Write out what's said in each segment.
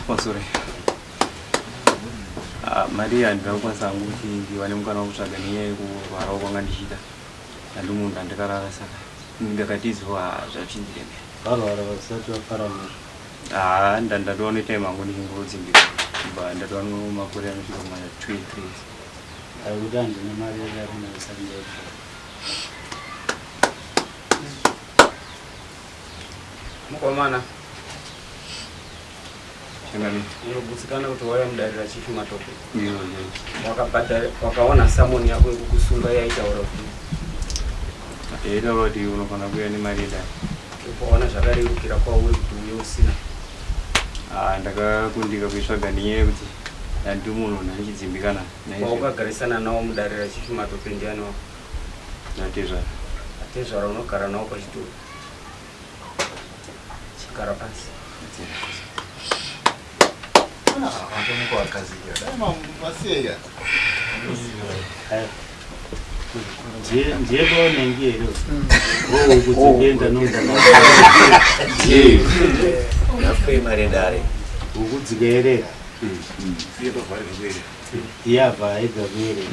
Pasore. Maria ndakwanisa kuti ndiwane mukana wokutsvaga nenyaya yekurwara kwangandishita. Andimunhu andikarara saka ndakatizwa zvachindiremera. Varwara vasati vapara muzvo? Ndatoone time hangu ndichingodzimbika. Ndatoone makore anosvika kuma 23. Kuti handine mari yakarinaisa ndaita. Mukomana. Unogutsikana kuti waya mudarira chifi matope. Iyo. Wakaona samoni yako yekukusunga yaitaura kuti. Yaitaura kuti unofana kuuya nemari yedai. Ukaona zvakarerukira kwauri kuti uye usina. Ndakakundika kuitsvaga nenyaya yekuti handi munhu ndanichidzimbikana. Wakagarisana nawo mudarira chifi matope ndiani wako? Natezvara. Natezvara unogara nawo pachitoro. Chigara pasi. Antomuko akazika. Dai masiya. Ndiye bonenge ero. Kuti ndenda nonga. Yafe mari dare. Ukudzigerera. Fiyo bari kweli. Yava igabere.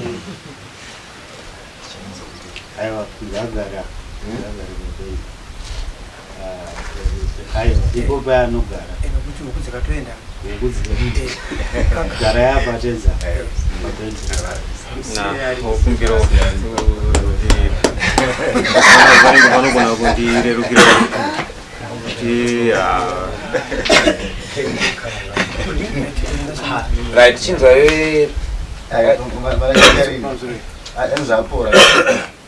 Aiwa kugagara. Aiwa ipo paanogara. Kuti ukudzika toenda. Gara yapa teza. Ofungiro vanogona kundirerukira kuti Right, chinzwa wewe anzapora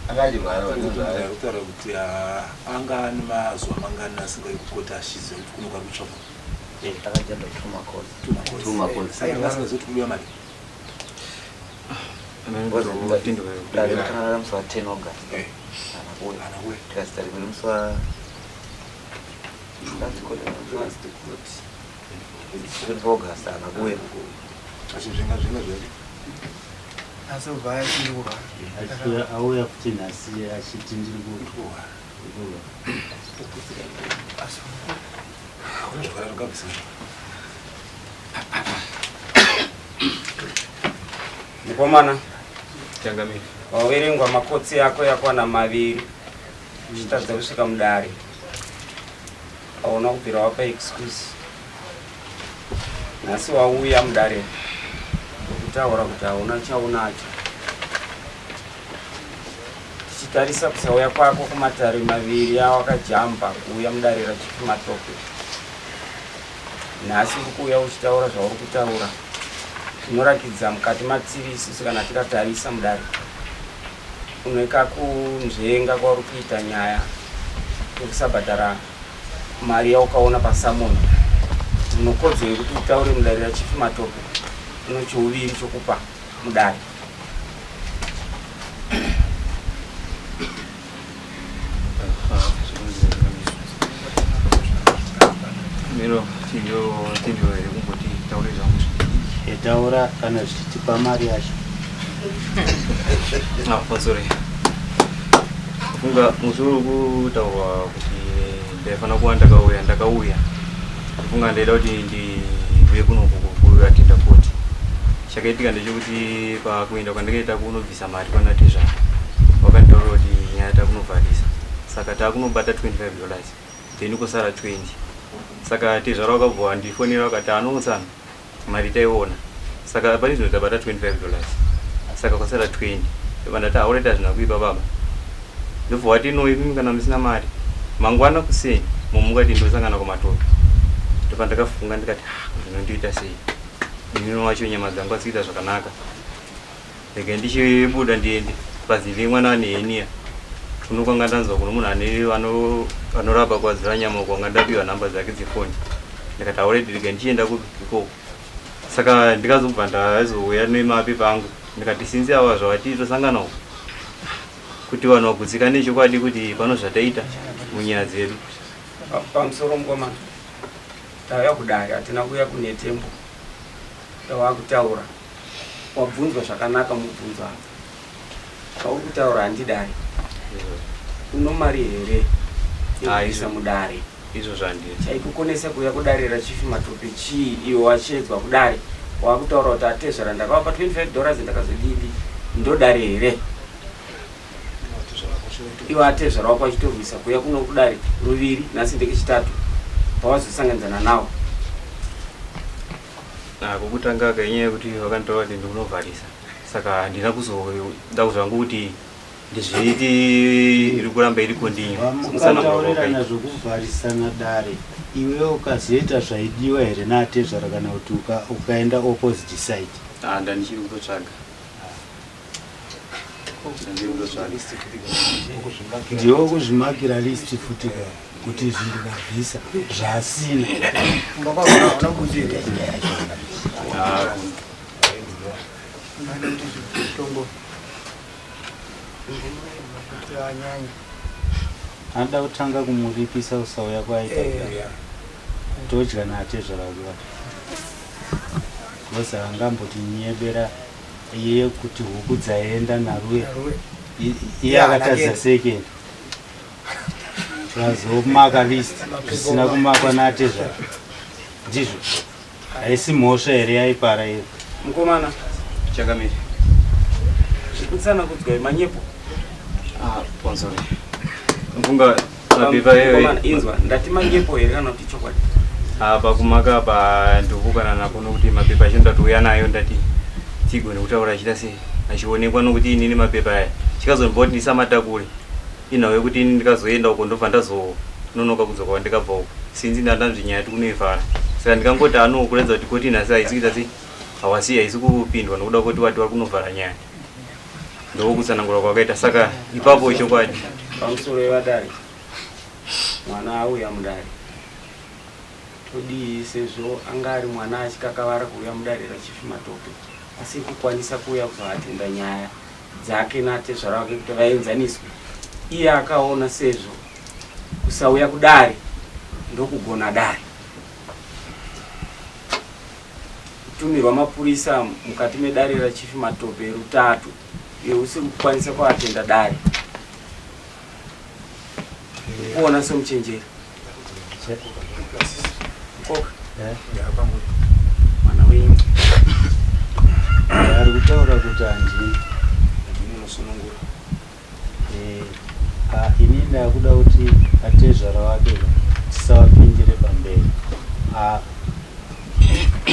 akajirwara kutaura kuti anga ane mazuva mangani asingaikukota ashize kuti kunoka kutsvaka akajenda kutuma kozi. Saka ngasingazotubuliwa mari. Dari kana mswa 10 August. Anakuwe. Tikasitari kuli mswa August anakuwe. Achizvinga zviri. Asi ubaya chindurwa. Auya kuti nhasi achiti ndiri kutuwa. Unozvara rukabvisa. Mukomana. Changamire. Waverengwa makotsi yako yakwana 2 uchitadza kusvika mudare. Auna kubvira wapa excuse. Nhasi wauya mudare kutaura kuti hauna chaunacho. Tichitarisa kusauya kwako kumatare 2 awakajamba kuuya mudare rachifi matope. Nhasi uri kuuya uchitaura zvauri kutaura. Zvinorakidza mukati matsiri isusu kana tikatarisa mudare. Unoeka kunzvenga kwauri kuita nyaya yekusabhadhara mari yaukaona pasamoni. Unokodzero yekuti utaure mudare rachifi matope. Uno chiuviri chokupa mudare. Miro tindio ere kumboti taure zvangu. Taura kana zvichitipa mari yacho. Pasore. Funga musoro kutaurwa kuti ndafana kuwa ndakauya. Funga ndaida kuti ndiuye kunoku kuatenda koti. Chakaitika ndechekuti pakuenda kwandakaita kunobvisa mari kwanatezvara. Wakanditaura kuti nyaya takunovharisa. Saka takunobata $25. Then kusara 20. Saka tezvara wakabva wandifonera wakati anotsana mari taiona. Saka pani zvino tabata $25. Saka kwasara 20. Ndati aureta zvina kuipa baba. Ndobva wati imi kana musina mari. Mangwana kuseni mumukati ndosangana kumatope. Ndopa ndakafunga ndikati zvinondiita sei. Ndino wacho nyama dzangu asikuita zvakanaka. Ndege ndichibuda ndiende pazive mwana ane henia. Tunokwanga ndanzwa kuno munhu ane anorapa kwazira nyama kwanga ndapiwa namba dzake dzefoni. Ndikati already ndege ndichienda kuko. Saka ndikazobva ndazouya nemapepa angu. Ndikati sinzi awa zvawati tosangana uko. Kuti vanhu vagutsika nechokwadi kuti pano zvataita munyaya dzedu. Pamusoro mukomana. Tauya kudare hatina kuuya kune tembo. Tawakutaura. Wabvunzwa zvakanaka mubvunzo. Pauri kutaura handidare. Uno mari here yekuisa mudare. izvo zvandiri chaikukonesa kuuya kudare rachief Matope chii iwe wachedzwa kudare wakutaura kuti atezvara ndakavapa $25 ndakazodini ndodare here iwe atezvara wako achitorwisa kuuya kuno kudare ruviri nhasi ndekechitatu pawazosanganizana nawo kokutanga kainyaya yekuti vakanditora kuti ndikunovharisa saka handina kuzoda kuzvangu kuti ndizviti iri kuramba iri kondinywa mukataurirana zvokuvharisana dare iwe ukazoita zvaidiwa here naatezvara kana kuti ukaenda opposite side ndandichiri kutotsvaga ndiwo kuzvimakira list futi kuti zvindikabvisa zvasina anoda kutanga kumuripisa usauya kwaita todya naatezvara kuva koza angamboti nyebera iye kuti huku dzaenda naruye iye akatadza second zvazomaka list zvisina kumakwa naatezvara ndizvo haisi mhosva here yaipara iyo mukomana chakamiri zvikutsana kudzwa manyepo ponsori mfunga mapepa inzwa ndati manyepo here kana kuti chokwadi apa kumaka apa ndikukana nako nokuti mapepa acho ndatouya nayo ndati tigone kutaura achita sei achionekwa nokuti inini mapepa aya chikazondipa kuti ndisamatakure inhau yekuti ini ndikazoenda uko ndobva ndazononoka kudzoka kwandikabva uko sinzi ndandanzvinyaya tikunoivhara saka ndikangoti anokuredza kuti koti nhasi haisi kuita sei hawasi haisi kupindwa nokuda kuti wati wari kunovhara nyaya ndokutsanangura kwakaita saka ipapo chokwadi pamusoro wevadare mwana auya mudare todii sezvo anga ari mwana achikakavara kuuya mudare rachief Matope asi kukwanisa kuuya kuzoatenda nyaya dzake naatezvara wake kuti vaenzaniswe iye akaona sezvo kusauya kudare ndokugona dare kutumirwa mapurisa mukati medare rachief Matope rutatu iwe usiri kukwanisa kuatenda dare kuona semuchenjeri mwana wenyu ari kutaura kuti handini ini ndakuda kuti atezvara wake tisavapindire pamberi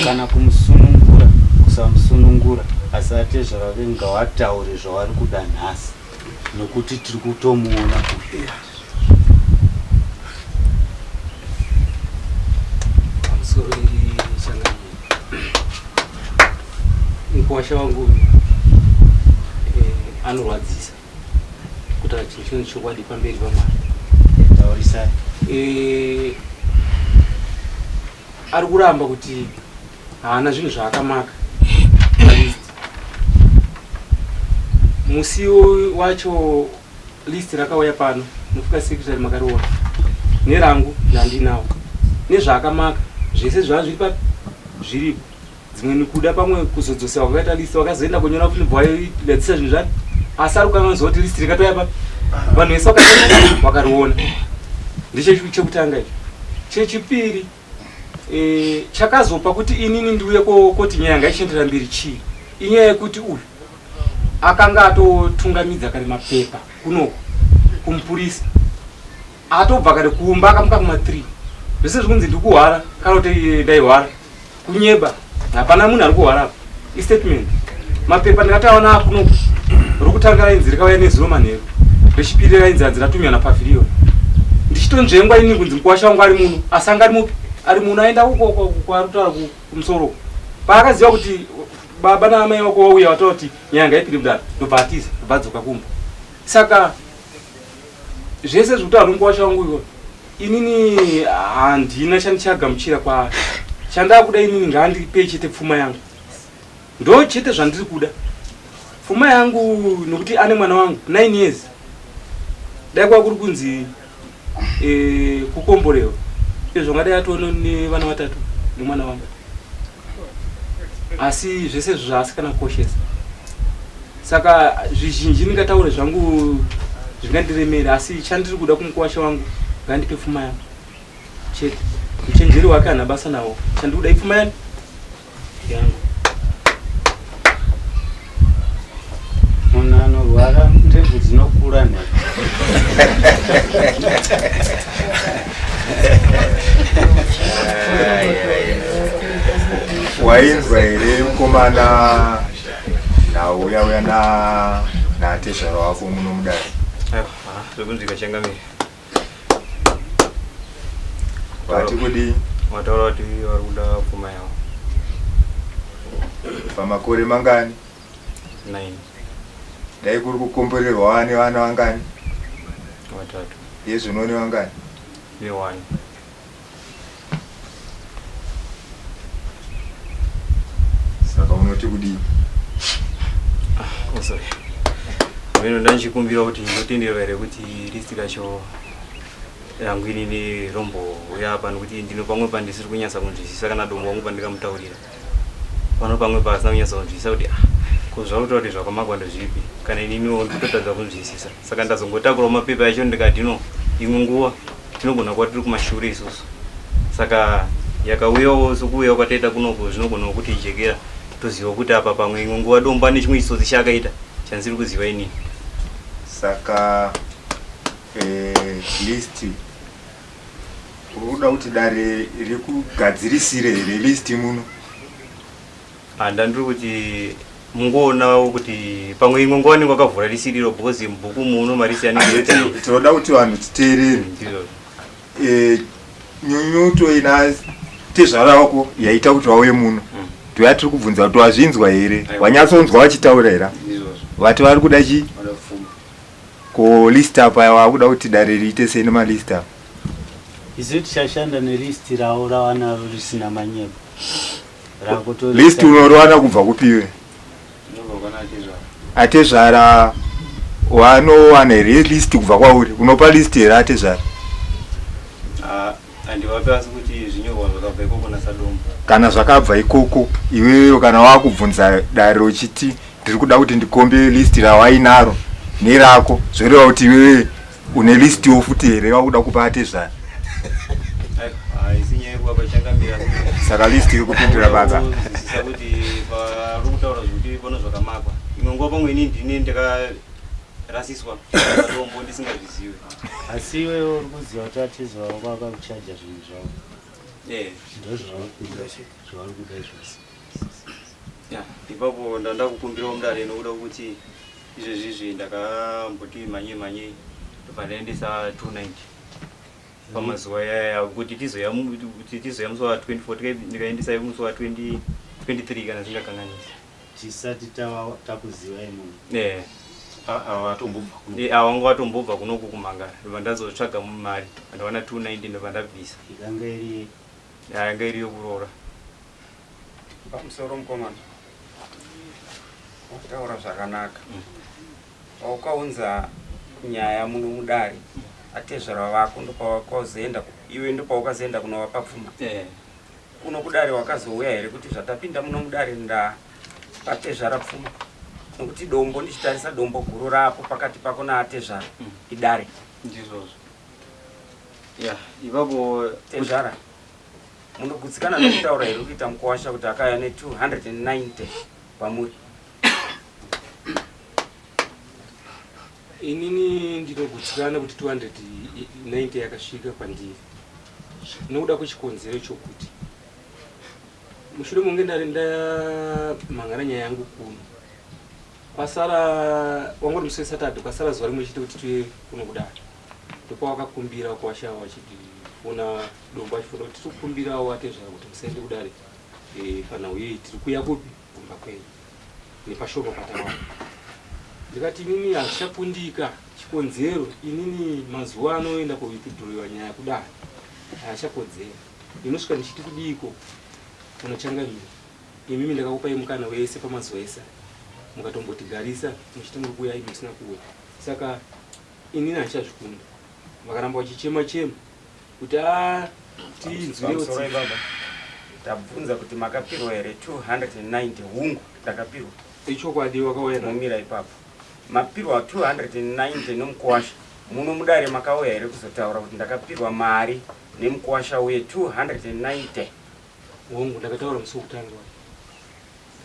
kana kumusunungura kusamusunungura asi atezvara wake ngawataure zvavari kuda nhasi nokuti tiri kutomuona mukosha wangu anorwadzisa kutaura chinhu chinhu chokwadi pamberi pamwari taurisai ari kuramba kuti haana zvinhu zvaakamaka musi wacho list rakauya pano nofuka secretary makariona nerangu ndandinawo nezvaakamaka zvese zvaa zviripo dzimwe nikuda pamwe kuzodzosewa kwakaita list wakazoenda kunyora kuti bvailadzisa zvinhu zvati asi ari kukanganzwa kuti list rikatoya pa vanhu vese wakariona ndicho chekutanga icho chechipiri chakazopa kuti inini ndiuye koti nyaya yanga ichiendera mberi chii inyaya yekuti uyu akanga atotungamidza kare mapepa kunoko kumupurisa atobva kare kuumba akamuka kuma3 zvese zvikunzi ndikuhwara kana kuti ndaihwara kunyeba hapana munhu ari kuhwara apa istatement mapepa ndakataona kunoko rokutanga rainzi rikauya nezuva manheru rechipiri rainzi hanzi ratumiwa napavhirion ndichitonzvengwa ini kunzi mukwasha wangu ari muno asi anga ari mupi ari muno aenda uko kwaari kutaura kumusoro paakaziva kuti baba naamai wako wauya wataura kuti nyanga ipiri mudare ndobva atiza ndobva adzoka kumba saka zvese zviri kutaura nomukwasha wangu iwo inini handina chandichagamuchira kwaari chandaa kuda inini ngaandipei chete pfuma yangu ndo chete zvandiri kuda pfuma yangu nokuti ane mwana wangu 9 years dai kwa kuri kunzi kukomborewa izvo ngadai atoona nevana vatatu nemwana wangu asi zvese izvo zvaasi kana kukoshesa saka zvizhinji ndingataure zvangu zvingandiremera asi chandiri kuda kumukwasha wangu ngandipe pfuma yangu chete mchenjeri wake ana basa nawo chandikuda ipfuma yani yangu munhu anorwara ndebvu dzinokura ne wainzwa here mukomana nauya natezvaro wako muno mudare zvekunzwika changamire vati kudi mataura kuti vari kuda pfuma yavo pamakore mangani 9 dai kuri kukomborerwa wane vana vangani 3 yezvinone vangani ve1 saka unoti kudii sorry mino ndanchikumbira kuti ndotendera here kuti listi racho yangu inini rombouya apa nekuti ndino pamwe pandisiri kunyasa kunzwisisa kana dombo wangu pandikamutaurira pano pamwe pasina kunyasa kunzwisisa kuti kuzvakuta kuti zvakamakwanda zvipi kana ininiwo ndikutotadza kunzwisisa saka ndazongotakura mapepa yacho ndikati no imwe nguva tinogona kuva tiri kumashure isusu saka yakauyawo sokuuya kwataita kunoko zvinogona kuti ijekera toziva kuti apa pamwe imwe nguva dombo ane chimwe chisodzi chaakaita chandisiri kuziva inini saka listi uruda kuti dare rikugadzirisire here listi muno handandiri kuti mungoona kuti pamwe imwe nguva nenge wakavhura lisiriro bhozi mubhuku muno marisi anenge tinoda kuti vanhu titeerere nyunyuto ina tezvara wako yaita kuti wauye muno toya tiri kubvunza kuti wazvinzwa here wanyatsonzwa vachitaura hera vati vari kuda chii ko list apa wakuda kuti dare riite sei nemalist apa isu tichashanda nelisti ravo ravanaro risina manyepo list unoriwana kubva kupiwe atezvara wanowana here list kubva kwauri unopa list here atezvara handivapi asi kuti zvinyorwa zvakabva ikoko nasadombo kana zvakabva ikoko iweyo kana wakubvunza dare uchiti ndiri kuda kuti ndikombe list rawainaro nerako zvoreva kuti iwewe une list yofuti here wakuda kupa atezvara saka list yekupindura baba kuti vari kutaura zvokuti pano zvakamakwa imwe nguva pamwe ini ndine ndakarasiswa dombo ndisingazvizivi asi iwewo uri kuziva kuti atezvara wako akakuchaja zvinhu zvavo ndozvavari kuda izvozvo ipapo ndanda kukumbirawo mudare nokuda kuti izvezvizvi ndakamboti manye pandaendesa 290 pamazuva yaya kuti tizoya musi wa 24 ndikaendesa musi wa 23 kana zvingakanganisa tisati takuziva avanga vatombobva kunoku kumangara ndobva ndazotsvaga mumari andawana 290 ndobva ndabvisa yanga iri yokuroora pamusoro mukomana wataura zvakanaka waukaunza nyaya muno mudare atezvara vako ndopawakazoenda iwe ndopawakazoenda kunovapa pfuma kuno kudare wakazouya here kuti zvatapinda muno mudare atezvara pfuma nokuti dombo ndichitarisa dombo guru rapo pakati pako naatezvara idare ndizvozvo ipapo tezvara munogutsikana nokutaura here kuita mukuwasha kuti akaya ne290 pamuri inini ndinogutsikana kuti 290 yakasvika kwandiri nokuda kwechikonzero chokuti mushure munge ndamhangana nyaya yangu kuno pasara wangori musi wesatadhi kwasara zuva rimwe chete kuti tiwe kuno kudara ndopawakakumbira kwashawa vachiti ona dombo achifuna kuti tikukumbirawo atezvara kuti musaende kudare kana uye tiri kuya kupi kumba kwenyu nepashoma patawaa ndikati inini hazvichapundika chikonzero inini mazuva anoenda kuvipidhuriwa nyaya kudai hachakodzera inosvika ndichiti kudiko unochangamira imimi ndakakupai mukana wese pamazuva ese mukatombotigarisa muchiti muri kuuya imi musina kuuya saka inini hachichazvikunda vakaramba vachichema kuti tinzwirewo baba tabvunza kuti makapirwa here 290 hungu takapirwa ichokwadi wakauya mumira ipapo mapirwa 290 nomukuwasha muno mudare makauya here kuzotaura kuti ndakapirwa mari nemukwasha we290 hongu ndakataura musi wekutanga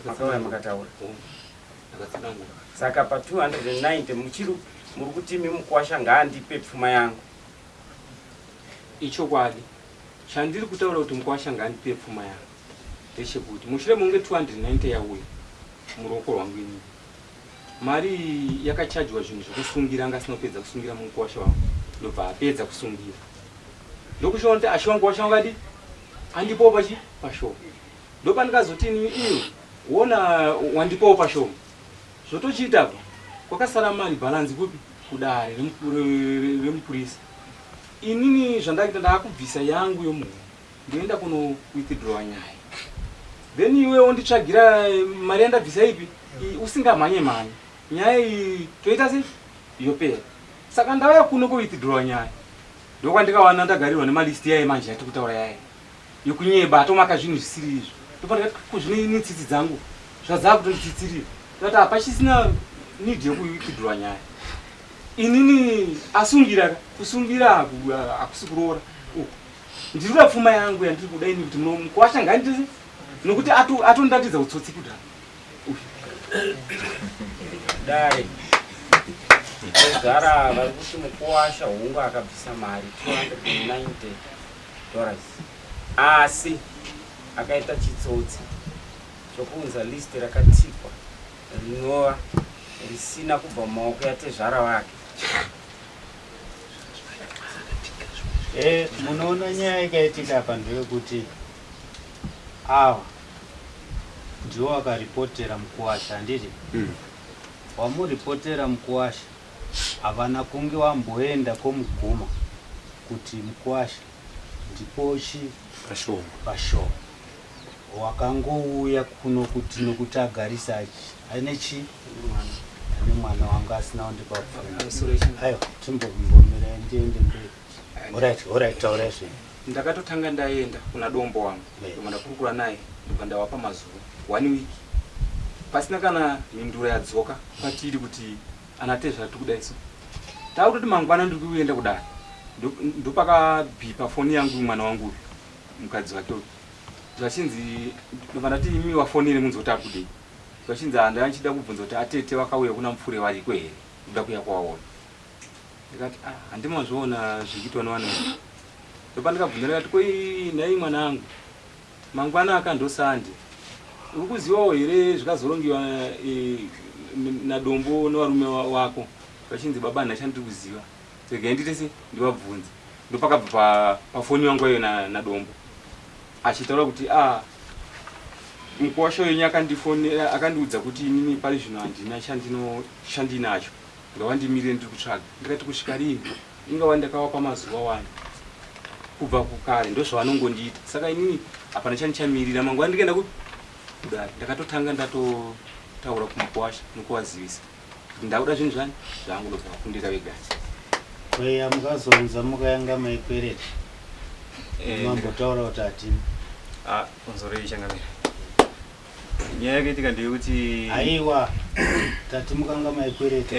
makauya makataura ndakatsanangura saka pa290 muri kuti mukwasha ngaandipe pfuma yangu ichokwadi chandiri kutaura kuti mukwasha ngaandipe pfuma yangu ndechekuti mushure munge 290 yauya muruoko rwangu ini mari yakachajwa zvinhu zvokusungira anga asina kupedza kusungira mukwasha wangu ndobva apedza kusungira ndokushaona kuti ashi wangu kwasha wakadi andipawo pashoma ndopandikazoti ini wona wandipawo pashoma zvotochiita kwakasara mari bhalanzi kupi kudare remupurisa inini zvandaita ndaakubvisa yangu yomunhu ndoenda kuno withdraw nyaya then iwe wonditsvagira mari yandabvisa ipi usingamhanye mhanye nyaya iyi toita sei yopera saka ndauya kuno kuwithdraw nyaya ndokwandikawana ndagarirwa nemalisti yaye manje yati kutaura yaye yokunyeba atomaka zvinhu zvisiri izvo ndofanira kuzvine tsitsi dzangu zvadzava kutonditsitsirira ndati hapachisina nidhi yokuwithdraw nyaya inini asungira kusungira hakusi kuroora ndiri kuda pfuma yangu yandiri kuda ini kuti mukwasha ngandisi nokuti atondatidza utsotsi kudhara dare gara vari kuti mukwasha hungu akabvisa mari $290 asi akaita chitsotsi chokuunza listi rakatikwa rinova risina kubva mumaoko yatezvara wake munoona nyaya ikaitika apa ndeyekuti ava ndiwo wakaripotera mukwasha handiti wamuripotera mukwasha havana kunge wamboenda komuguma kuti mukwasha ndipochi pashoma wakangouya kuno kuti nokuti agarisa aine chi ane mwana wangu asina wandipa pfuma aiwa timbombomira ndiende mberi alright taurai zvinhu ndakatotanga ndaenda kuna dombo wangu ndobva ndakurukura naye ndobva ndawapa mazuva 1 week pasina kana mhinduro yadzoka patiri kuti anatezva tiri kudaiso taakutoti mangwana ndiri kuenda kudare ndopakabhipa foni yangu mwana wangu uyu mukadzi wake uyu zvachinzi ndobva ndati imi wafonere munzi kuti akudei zvachinzi handanga nchida kubvunza kuti atete wakauya kuna mupfure variko here kuda kuya kwawaona ndikati handimazviona zvichiitwa nevanhu ndopa ndikabvunza ndikati koi nhai mwana angu mangwana akandosande uri kuzivawo here zvikazorongiwa nadombo nevarume wako vachinzi baba handina chandiri kuziva regai nditese ndivabvunze ndopakabva pafoni yangu iyo nadombo achitaura kuti mukwasha wenyu akandiudza kuti inini pari zvino handina chandinacho ngawandimirire ndiri kutsvaga ndikati kusvika rini ingawa ndakawapa mazuva 1 kubva kukare ndozvavanongondiita saka inini hapana chandichamirira mangwana ndikaenda kudare ndakatotanga ndatotaura kumukwasha nokuvazivisa kuti ndakuda zvinhu zvani zvangu ndobva vakundira vega kweya mukazonza mukayanga maikwereta mambotaura kuti hatini kunzorei changamira nyaya yakaitika ndeyekuti aiwa tati mukanga maikwereta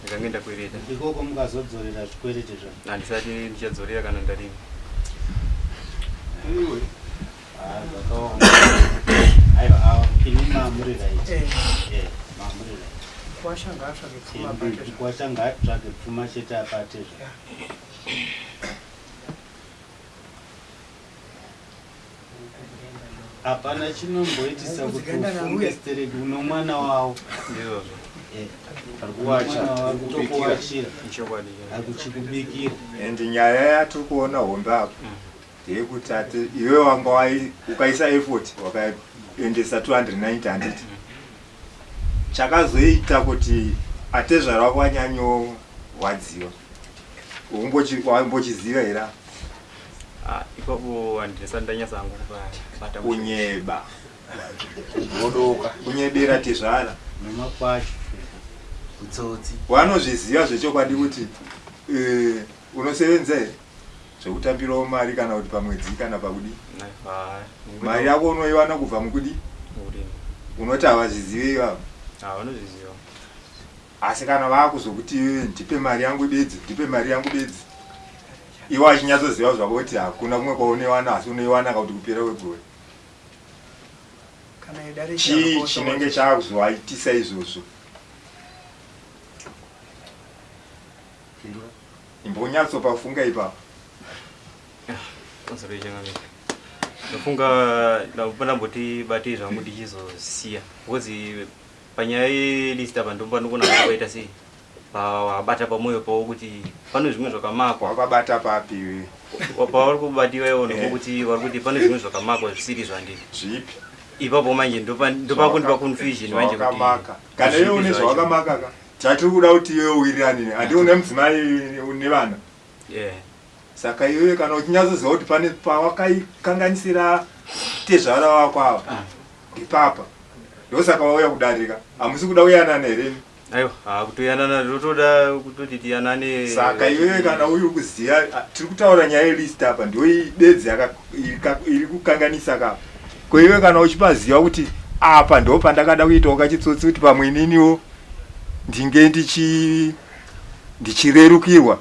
ndakanga ndakwereta ikoko mukazodzorera zvikwerete zvangu handisati ndichadzorera kana ndarima zvakaoma aiwa ini mamuriraiti mamuriraiti kwasha ngaatsvage pfuma chete apatezva hapana chinomboitisa kuti ufunge stereki uno mwana wawo arikutokuwachira akuchikubikira ende nyaya yatiri kuona hombe apo ndeyekuti iwe wanga ukaisa effort wakaendesa 290 handiti chakazoita kuti atezvara wako wanyanyo wadziwa wambochiziva here ipapo handisati ndanyasa hangu kubata kunyeba kunyebera tezvara nemakwacho kutsotsi wanozviziva zvechokwadi kuti unosevenza here zvekutambirawo mari kana kuti pamwedzi kana pakudi mari yako unoiwana kubva mukudi unoti havazvizive ivavo vanozviziva asi kana vakuzokuti ndipe mari yangu bedzi iwe achinyatsoziva zvako kuti hakuna kumwe kwaunoiwana asi unoiwana kuti kupera wegore chii chinenge chakuzoaitisa izvozvo imbonyatsopafunga ipapo ndofunga ndamboti bati zvangu ndichizosiya because panyaya yelist apa ndopanokona kubaita sei pawabata pamwoyo pawo kuti pane zvimwe zvakamakwa wakabata papi iwe pauri kubatiwa iwo ndokuti vari kuti pane zvimwe zvakamakwa zvisiri zvandiri zvipi ipapo manje ndopakundipa confusion manje wakamaka kana iwe une zvawakamaka ka chatiri kuda kuti iwe uwirirane handi une mudzimai une vana saka iwe kana uchinyatsoziva kuti pane pawakaikanganisira tezvara wako apa ipapa ndosaka wauya kudarika hamusi kuda kuyanana here aiwa kutoyanana ndotoda kutoti tiyanane saka iwewe kana uri kuziya tiri kutaura nyaya yelist apa ndo bedzi iri kukanganisa kapa ko iwe kana uchipaziva kuti apa ndo pandakada kuitawo kachitsotsi kuti pamwe ininiwo ndinge ndichirerukirwa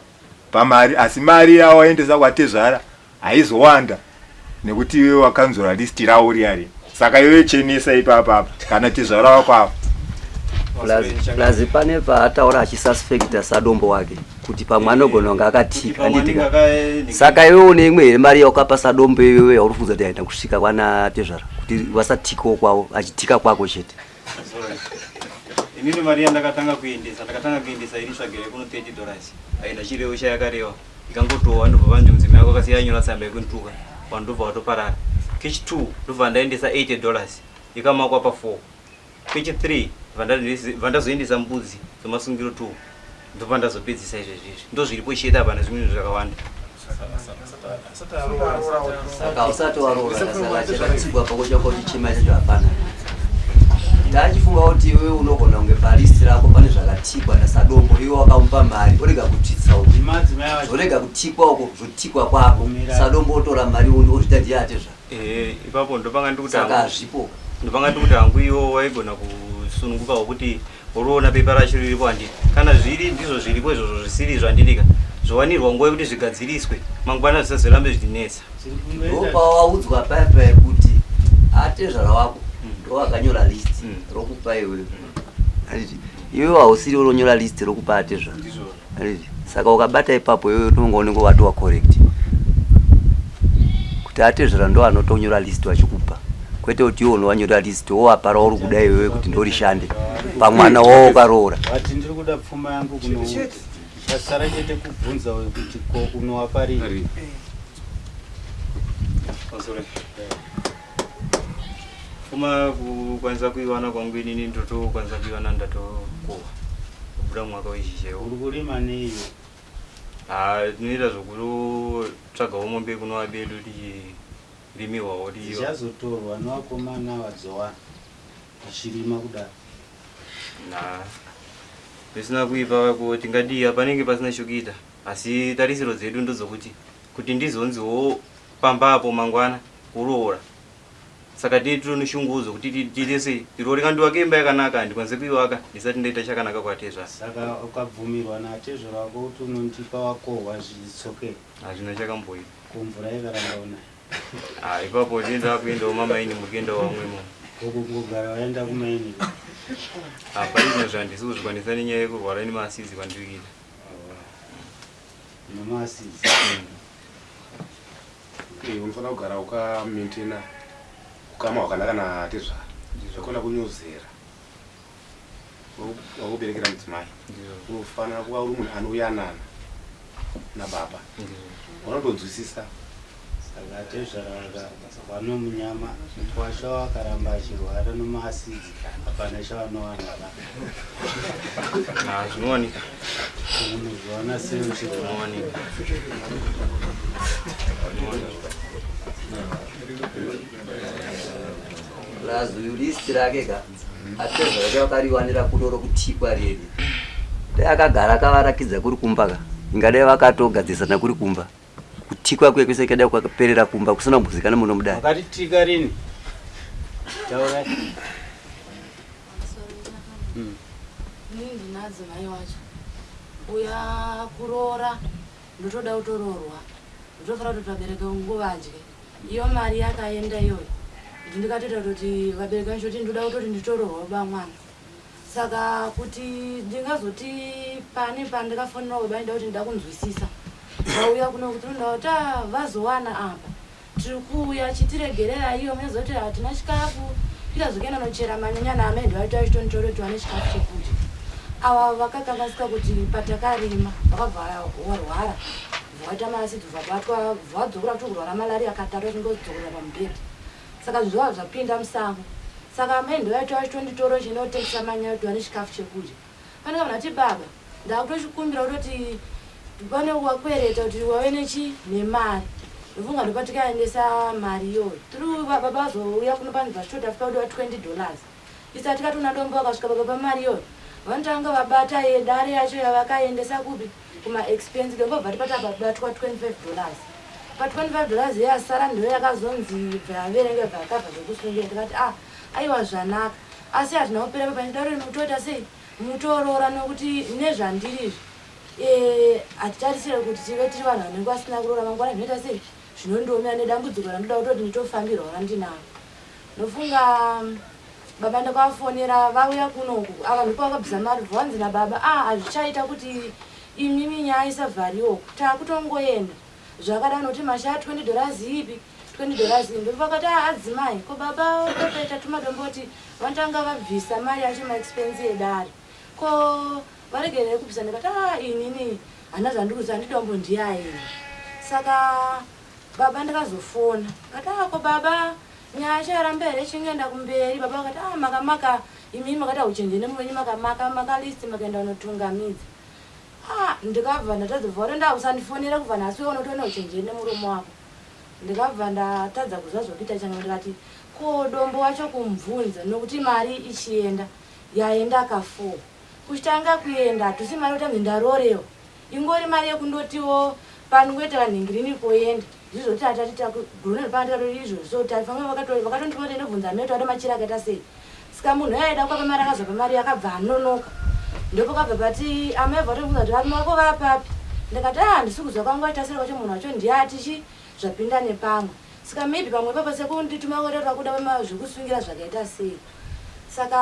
pamari asi mari yawaendesa kwatezvara haizowanda nekuti iwe wakanzora list rauri ari saka iwe chenesa ipapapa kana tezvara wako apa plazi pane paataura achisuspecta sadombo wake kuti pamwe anogona kunge akatika anditika saka iwe une imwe here mari yaukapa sadombo iwewe yauri kuudza kuti aenda kusvika kwana tezvara kuti wasatikawo kwavo achitika kwako chete inini mari yandakatanga kuendesa iri svagere kuno $30 haina chirevo chayakareva ikangotowa ndobva vanzvimuzime yako akasiya nyora tsamba yekunituka vandobva watoparara kechi 2 ndobva ndaendesa $80 ikamakwa pa4 kechi 3 vandazoendesa mbudzi dzemasungiro 2 ndobva ndazopedzisa izvezvizvi ndo zviripo chete apa nezvimwe zvakawanda saka usati waroora saka chakatsigwa pako chako chichema chacho hapana ndachifunga kuti iwe unogona kunge palisti rako pane zvakatikwa nasadombo iwe wakamupa mari orega kutitsa uko orega kutikwa uko zvotikwa kwako sadombo otora mari ozvita ndiyatezva ipapo ndopanga ndikuti saka zvipo ndopanga ndikuti hangu iwo waigona kusunungukawo kuti uroona pepa racho riripo handiti kana zviri ndizvo zviripo izvozvo zvisiri zvandinика zvowanirwa nguva yekuti zvigadziriswe mangwana zvisazorambe zvichinetsa ndopawaudzwa paipai kuti atezvara wako ndowakanyora list rokupa iwewe anditi iwewe hausiri unonyora list rokupa atezvara anditi saka ukabata ipapo iwewe unonga unenge watowa correct kuti atezvara ndo anotonyora list vachikupa kwete kuti iwe unowanyora list wowapara uri kuda iwewe kuti ndorishande pamwana wawo ukaroora wati ndiri kuda pfuma yangu kuno chasara chete kubvunza kuti ko unowapariri kuma kukwanisa kuiwana kwangu inini ndotokwanisa kuiwana ndatokohwa kubuda mwaka wezhizhewo uri kurima neiyo tinoita zvokutotsvagawo mombe kuno vabedu tichirimiwawo tichazotorwa nevakomana vadzowana tichirima kudaro zvisina kuipa ko tingadiya panenge pasina chokuita asi tarisiro dzedu ndodzokuti kuti ndizonziwo pamba apo mangwana kuroora saka tiri noshungudzo kuti titese iro rikandiwaka imba yakanaka handikwanise kuivaka ndisati ndaita chakanaka kwatezvara saka ukabvumirwa natezvara wako kuti unondipa wakohwa zvitsokera hazvina chakamboita kumvura ikarangaona ipapo tinoenda kuendawo mamaini mukuendawo vamwemo uku kugara waenda kumaini paizvino zvandisi kuzvikwanisa nenyaya yekurwara nemasizi kwandiri kuita nemasizi unofanira kugara ukamaintaina ukama hwakanaka natezvara zvakona kunyuzera wakuberekera mudzimai unofanira kuva uri munhu anoyanana nababa unondonzwisisa saka tezvara vanomunyama twasha wakaramba achirwara nemasidzi hapana chavanowanana zvinowanika unozviona sei uchizvinowanika lazulist rakega atezvara chavakariwanira kuno rokutikwa reri dai akagara akavarakidza kuri kumbaka ingadai vakatogadzisana kuri kumba kutikwa kwe kwese kadai kwakaperera kumba kusina kumbuzikana muno mudai wakatitika rini taura adzimai wacho uya kuroora ndotoda kutoroorwa ndotofanira kuti vabereki nguvadye iyo mari yakaenda iyoyo ndikatoita kuti vabereki vacho kuti ndoda kutoti nditoroorwa baba mwana saka kuti ndingazoti pani pandikafonera baba ndida kuti ndida kunzwisisa vauya kuno kuti ndoda kuti vazowana apa tiri kuuya chitiregerera iyo mezoti hatina chikafu tikazokuenda nochera manyanyana amene vaita vachitonitore kuti vane chikafu chekudya ava vakakangasika kuti patakarima vakabva warwara vakaita masidzi vabatwa vadzokera kuti kurwara malaria akatatu achingodzokera pamubhedha saka zviva zvapinda musango saka amene vaita vachitonditoro chinotengesa manyaya kuti vane chikafu chekudya pane kana kuti baba ndakutochikumbira kutoti pane wakwereta kuti wave nechi nemari ndofunga ndopatikaendesa mari iyoyo tiri baba vazouya kuno pani vachitoti afika kuti $20 isati katona dombo vakasvika baba pamari iyoyo vanotanga vabata dare yacho yavakaendesa kupi kumaexpense ngengobva tipata babatwa $25 pa$25 yasara ndo yakazonzi vaverenge vakabva zvekusungira tikati aiwa zvanaka asi hatina kupera papanidaro inotoita sei mutoroora nokuti nezvandirizvi hatitarisire kuti tive tiri vanhu vanenge vasina kuroora mangwana zvinoita sei zvinondiomera nedambudziko randoda kutoti nditofambirwa randinavo nofunga baba ndakafonera vauya kunoku avanhu pavakabvisa mari vanzi nababa hazvichaita kuti imimi nyaya isavhariwo takutongoenda zvakada noti masha $20 ipi $20 ndopakati adzimai ko baba totoita tumadomboti vanotanga vabvisa mari yacho maexpense edare ko varegerere kubvisa ndikati inini hana zvandikuza ndidombo ndiyaeni saka baba ndikazofona kati ko baba nyaya charamba here chingeenda kumberi baba vakati makamaka imimi makati auchenjene muvenyi makamaka makalisti makaenda unotungamidza ndikabva ndatadzabva kuti ndausandifonera kubva nhasi unotoona uchenjene muromo wako ndikabva ndatadza kuzva zvokuita changa ndikati ko dombo wacho kumubvunza nokuti mari ichienda yaenda ka4 kuchitanga kuenda hatusi mari kutanzi ndarorewa ingori mari yekundotiwo pangoita kanhingirini koenda zvizvoti atatita gurune pandatori izvozvo tafanga vakatondipota ndobvunza meto ade machira akaita sei saka munhu aida kwapa mari akazva mari yakabva anonoka ndopakabva pati amebva tobvunza kuti vari mako vapapi ndikati handisi kuzwa kwangoita sei kwacho munhu wacho ndiyatichi zvapinda nepamwe saka maybe pamwe papa sekundituma kotata kuda zvekusungira zvakaita sei saka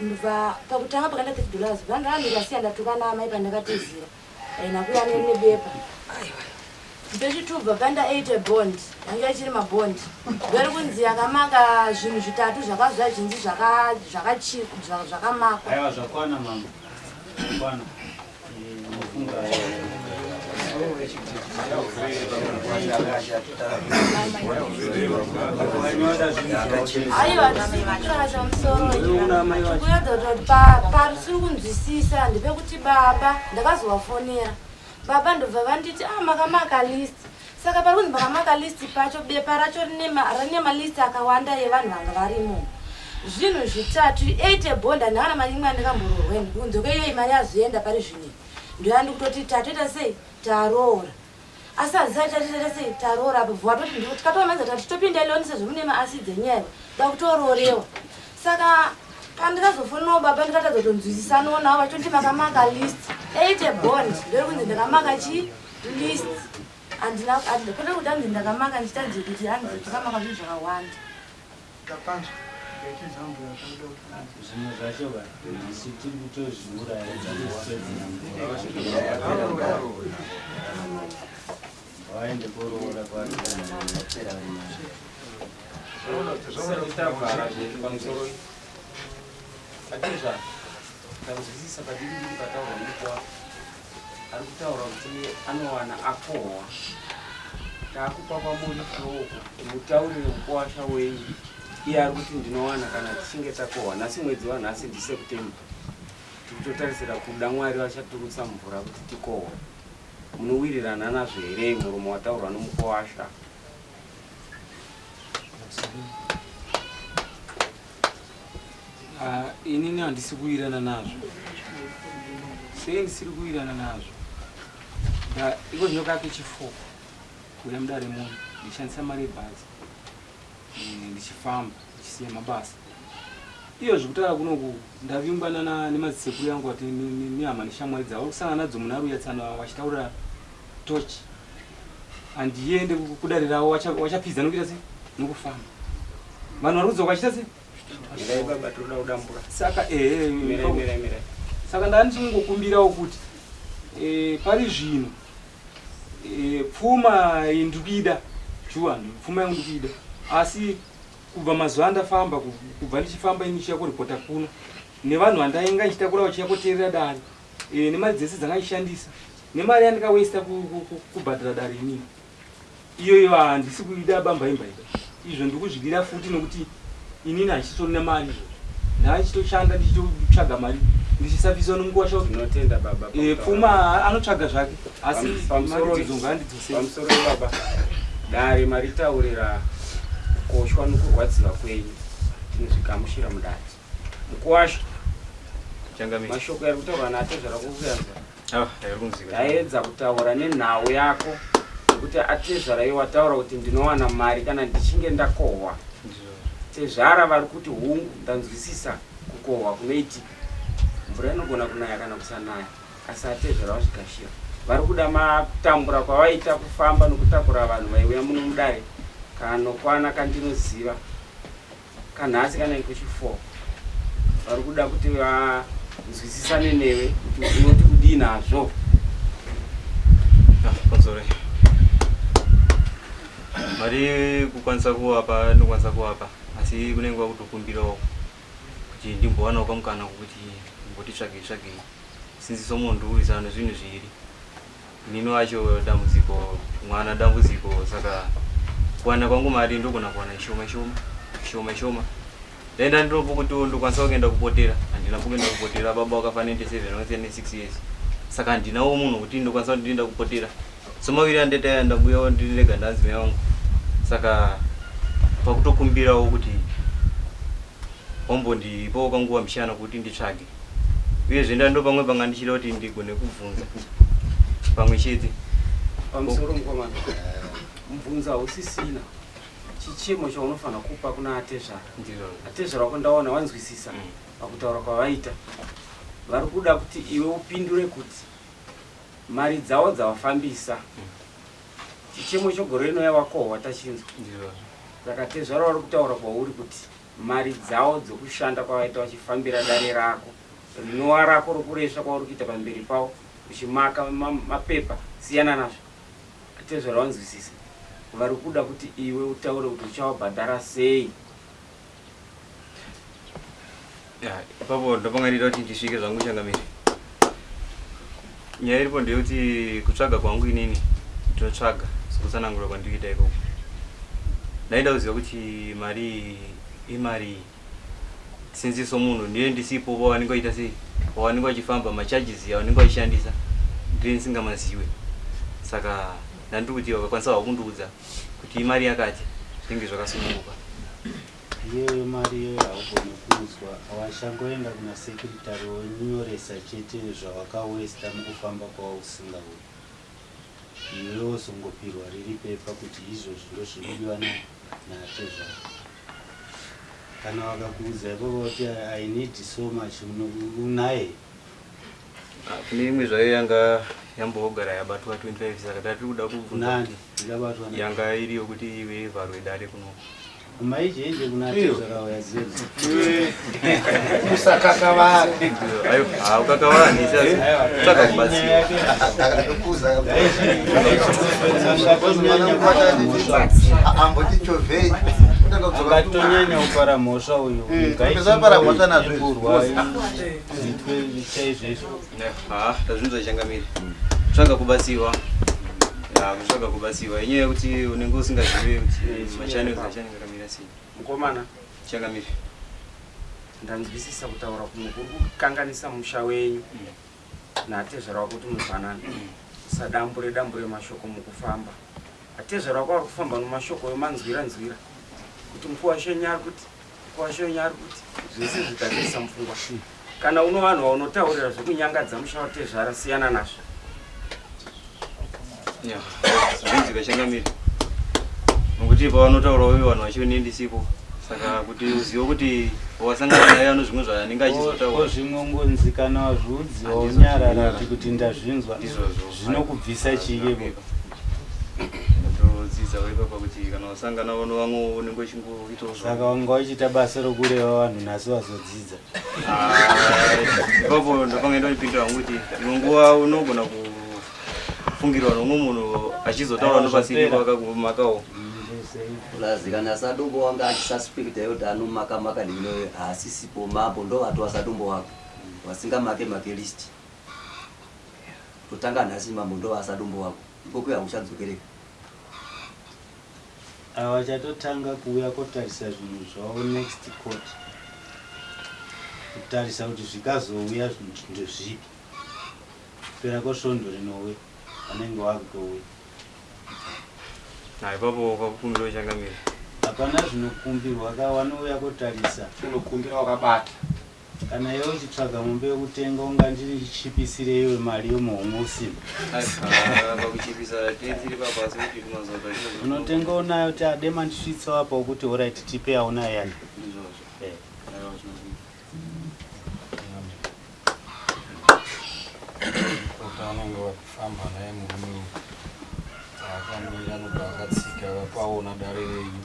ndibva pakutanga pakaenda $30 vandandikasiya ndatukana amai pandakatizira nakuya nebepa ndechitubva panda 8 bond yanga ichiri mabondi ndori kunzi yakamaka zvinhu zvitatu zvakazva zhinji zvakamakwa aiwa zvakwana mama zvakwana mufunga aiwa tisikutiracha musoro kuedza kuti parisiri kunzwisisa ndepekuti baba ndakazovafonera baba ndobva vanditi makamaka list saka pari kunzi makamaka list pacho bepa racho rine malist akawanda evanhu vanga varimo zvinhu zvitatu 8 bonda ndavana mari imwe andikambororweni kunzoke iyo imari azoenda pari zvinei ndoyandi kutoti tatoita sei taroora asi hazisati tatitoita sei taroora apo bvatoti tikatomaidza tati topinda iloni sezvo mune maasidi enyaya da kutororewa saka pandikazofonerawo baba ndikatadza kutonzwisisa noonawo vachoti makamaka list 8 bond ndori kunzi ndakamaka chi list kode kuti anzi ndakamaka ndichitadze kuti hanzi ndikamaka zvinhu zvakawanda zvimwe zvacho asi tiri kutozviuraya vaende koroora pamusoro atizva takuzwisisa padiri pataura nikwa ari kutaura kuti anowana akohwa taakupa pamuri kioko mutaurire ukohwasha wenyu iye ari kuti ndinowana kana tichinge takohwa nhasi mwedzi wanhasi ndiseptemba tikutotarisira kuda mwari vachaturutsa mvura kuti tikohwa munowirirana nazvo here muromo wataurwa nomukohwasha inini handisi kuirana nazvo sei ndisiri kuirana nazvo iko zvinokake chifoko kuya mudare munhu ndichishandisa mari ebhazi ndichifamba ndichisiya mabasa iyo zvekutaura kunoku ndaviungana nemadzisekuru yangu ati nehama neshamwari dzavo kusangana nadzo munharu yatsana wachitaurira tochi handiende kudarirawo wachapidza nokuita sei nokufamba vanhu vari kudzoka vachita sei saka saka ndandichingokumbirawo kuti pari zvino pfuma indikuida juwani pfuma yangu ndikuida asi kubva mazuva andafamba kubva ndichifamba ini chiya kuripota kuno nevanhu vandainga ichitakura vachiyakoteerera dare nemari dzese dzangaishandisa nemari yandikawesta kubhadhara dare inini iyoyo handisi kuida bambaimbaida izvo ndikuzvidira futi nokuti inini handichitorina mari ndachitoshanda ndichitotsvaga mari ndichisafiswa nenguva chaunotenda baba pfuma anotsvaga zvake asi mari dzizonga handidzosei pamusoro baba dare maritaurira kukoshwa nokurwadziwa kwenyu tinozvigamushira mudare mukuwasha mashoko ari kutaura naatezvara kukuyanza ndaedza kutaura nenhau yako nekuti atezvara iye wataura kuti ndinowana mari kana ndichinge ndakohwa tezvara vari kuti hungu ndanzwisisa kukohwa kunoitika mvura inogona kunaya kana kusanaya asi atezvara vasvikashira vari kuda matambura kwavaita kufamba nokutakura vanhu vaiuya muno mudare kanokwana kandinoziva kanhasi kana ikuchi4 vari kuda kuti vanzwisisane newe kuti unoti kudii nazvo konzore mari kukwanisa kuvapa ndokwanisa kuvapa asi kunenge kwakutokumbirawo kuti ndimbowanawo kamukana kuti mboti tsvagei sinziso munhu izana nezvinhu zviri nino acho dambudziko mwana dambudziko saka kuwana kwangu mari ndogona kuwana shoma ndaenda ndinopo kuti ndokwanisa kuenda kupotera handina kuenda kupotera baba wakafanira 7 years saka handinawo munhu kuti ndokwanisa kuti ndienda kupotera somaviri andetaya ndabuyawo ndirega ndanzi mai wangu saka pakutokumbirawo kuti wambondipawo kanguva mishana kuti nditsvage uyezve ndando pamwe panga ndichida kuti ndigone kubvunza pamwe chete pamusoro mukomana mubvunza hausisina chichemo chaunofanira kupa kuna atezvara wako ndaona wanzwisisa pakutaura kwavaita vari kuda kuti iwe upindure kuti mari dzavo dzavafambisa chichemo chogore rino yavakohwa tachinzwa saka tezvara vari kutaura kwauri kuti mari dzavo dzokushanda kwavaita vachifambira dare rako rinova rako rokuresva kwauri kuita pamberi pavo uchimaka mapepa siyana nazvo atezvara wanzwisisa vari kuda kuti iwe utaure kuti uchavabhadhara sei ipapo ndopanganida kuti ndisvike zvangu changamiri nyaya iripo ndeyekuti kutsvaga kwangu inini ndinotsvaga sekutsanangura kwandikuita ikoko ndaida kuziva kuti mari imari sinziso munhu ndiye ndisipo pawanenge waita sei pawanenge wachifamba macharges yawanenge wachishandisa ndiye ndisingamaziwe saka ndandiri kuti vakakwanisa wakundiudza kuti imari yakati zvinenge zvakasununguka iyoyo mari iyoyo haugoni kuudzwa washangoenda kuna sekretari wonyoresa chete zvawakawesta mukufamba kwausingaoni iwe wozongopirwa riri pepa kuti izvozvi ndozvinodiwa naatezvara kana vakakuudza ipopo kuti I need so much unaye kune imwe zvayo yanga yambogara yabatwa 25 saka tati kuda kubvunza yanga iriyo kuti iwe vharwe dare kuno umaijenje kuna atezvara yazizi usakakavara ayo ukakavara ndisaka kubatsiwa ambotichovhei angatonyanya kupara mhosva uyu ngaiapara mhosva nazvourwa chaizvezvo tazvinzwa changamiri tsvaga kubatsiwa kutsvaga kubatsiwa inyaya yekuti unenge usingazive kuti machanel achanengakamira sei mukomana changamiri ndanzwisisa kutaura kuno kuri kukanganisa musha wenyu naatezvara wako kuti muzwanana usadambure mashoko mukufamba atezvara wako ari kufamba nomashoko emanzwira kuti mukuwashenyu ari kuti zvese zvitadzisa mupfungwa kana uno vanhu vaunotaurira zvekunyangadza musha watezvara siyana nazvo zvinzika changamiri nokuti pavanotaura uye vanhu vachionendisipo saka kuti uziwe kuti wasangana naye ano zvimwe zvaanenge achizotaura zvimwe ngonzikana wazviudziwa unyarara kuti ndazvinzwa zvinokubvisa chiyepo todzidza waipapa kuti kana wasangana vano vamwe unenge uchingoitawo saka wanga uchiita basa rokureva vanhu nhasi wazodzidza ipapo ndopangenda ndipindura wangu kuti imwe nguva unogona kufungirwa nomwe munhu achizotaura nopasiri pakakumakawo Plazi kana sadumbo wanga achisuspecta yoti anomakamaka nino asisipo mambo ndo watu wasadumbo wako wasinga make list kutanga nhasi mambo ndo wasadumbo wako ipo kuya uchadzokereka awachatotanga kuuya kotarisa zvinhu zvavo next court kutarisa kuti zvikazouya ndezvipi pera kosvondo rinouya vanenge vakutouya ipapo kwakukumbira changamira hapana zvinokumbirwa kawanouya kotarisa unokumbira wakabata kana iwe uchitsvaga mombe yekutenga unga ndiri chipisire iwe mari yomuhomwe usina unotenga unayo kuti adema ndisvitsa apa kuti orit tipe auna yani anenge wakufamba naye murume akamira nobakatsika paona dare renyu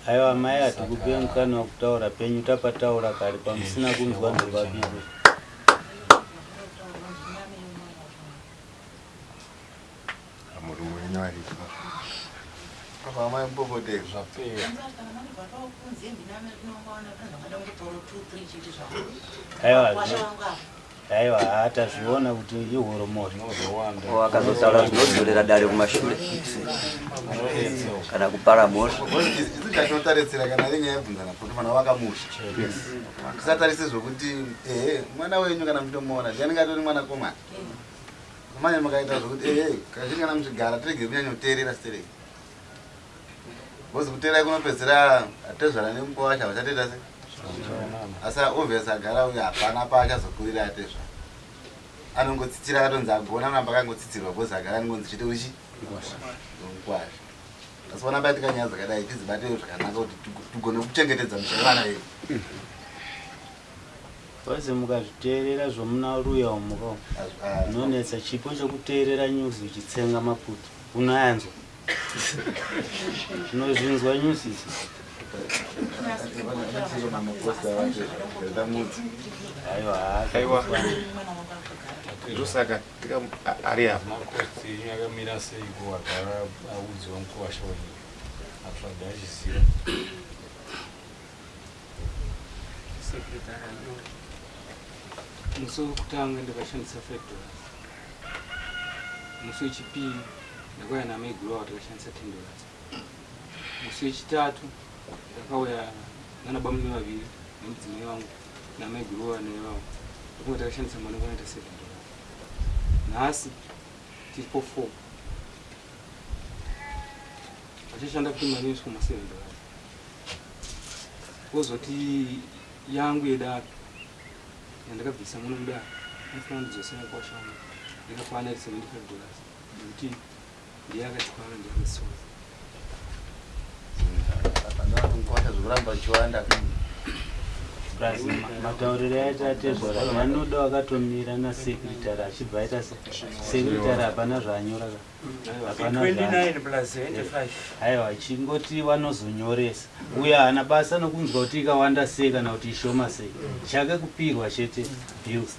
aiwa mai hatikupe mukana wekutaura penyu tapataura kare pamusina kunzwa ndovabiri murume wenyu aripa Papa mpopote zvapera aiwa hatazviona kuti ihoromori akazotaura zvinodzorera dare kumashure kana kupara mhosva izikachinotaritsira kana ringe yabvunzana kuti mwana wakamusha kusatarise zvokuti mwana wenyu kana muchitomuona ndianenge atori mwana komana manye mukaita zvokuti kazhinji kana muchigara tirege kunyanyoteerera stereki bozi kuteerai kunopedzera atezvara nemuko wacho havachatoita se asi obvious agara uye hapana paachazokurira atezva anongotsitsira akatonzi agona namba akangotsitsirwa bozi agara anongonzi chite uchi nkwazvo asi vana bai tikanyaya dzakadai tidzibatewo zvakanaka kuti tugone kuchengetedza mushana yedu bozi mukazviteerera zvomuna ruya umuko nonetsa chipo chokuteerera nyuzi uchitsenga maputi unoyanzwa zvinozvinzwa nyuzi idzi aiwa ndosaka ari apa makoti yakamira seiko agara audziwa mukuwasha wenyika atsvaga achiziva musi wekutanga ndakashandisa $5 musi wechipiri ndakauya namaiguru takashandisa $10 musi wechitatu ndakauya nanabamume vaviri nemudzimai wangu namaiguru nevavo ndokunge takashandisa mari vanoita $7 nhasi tiripo 4 vachashanda kuti mari inosvika $7 kozoti yangu yedare yandakabvisa muno mudare anofanira ndidzosera kwashamu ndakakwana $75 nekuti ndiye akatwara ndiyakasiwa kwacha zvokuramba chiwanda matauriro aita atezvara vanoda wakatomira nasekretary achibva aita sekretary hapana zvaanyoraka aiwa chingoti vanozonyoresa uye haana basa nokunzwa kuti ikawanda sei kana kuti ishoma sei chake kupirwa chete bills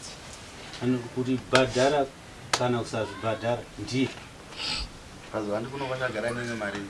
kuti bhadhara kana kusazvibhadhara ndiye pazova ndikunokwachagara nene mari